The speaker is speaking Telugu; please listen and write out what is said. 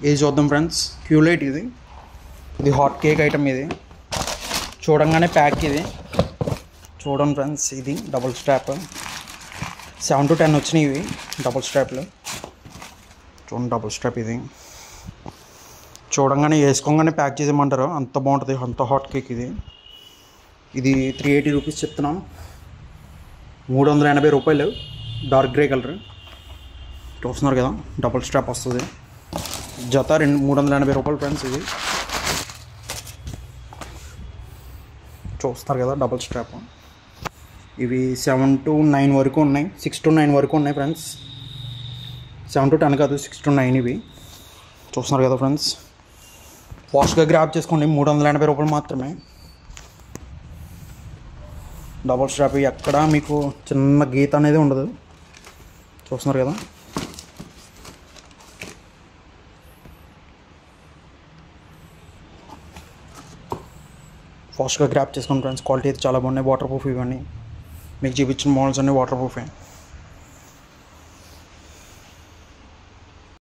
ఇది చూద్దాం ఫ్రెండ్స్, క్యూలైట్ ఇది. ఇది హాట్ కేక్ ఐటమ్. ఇది చూడంగానే ప్యాక్. ఇది చూడండి ఫ్రెండ్స్, ఇది డబుల్ స్ట్రాప్. 7 to 10 వచ్చినాయి ఇవి డబుల్ స్ట్రాప్లు. చూడండి డబుల్ స్ట్రాప్. ఇది చూడంగానే వేసుకోగానే ప్యాక్ చేసేయమంటారు, అంత బాగుంటుంది, అంత హాట్ కేక్ ఇది. ఇది 380 రూపీస్ చెప్తున్నాం. 380 రూపాయలు. డార్క్ గ్రే కలర్ చూస్తున్నారు కదా, డబుల్ స్ట్రాప్ వస్తుంది. జత 380 రూపాయలు ఫ్రెండ్స్. ఇది చూస్తారు కదా డబుల్ స్ట్రాప్. ఇవి 7 to 9 వరకు ఉన్నాయి, 6 to 9 వరకు ఉన్నాయి ఫ్రెండ్స్. 7 to 10 కాదు, 6 to 9 ఇవి చూస్తున్నారు కదా ఫ్రెండ్స్. ఫాస్ట్గా గ్రాప్ చేసుకోండి, 380 రూపాయలు మాత్రమే. Double strap. ఎక్కడ మీకు చిన్న గీత అనేది ఉండదు, చూస్తున్నారు కదా. ఫాస్ట్గా గ్రాప్ చేసుకోండి ఫ్రెండ్స్. క్వాలిటీ అయితే చాలా బాగున్నాయి, వాటర్ ప్రూఫ్. ఇవన్నీ మీకు చూపించిన మోడల్స్ అన్నీ వాటర్ ప్రూఫే.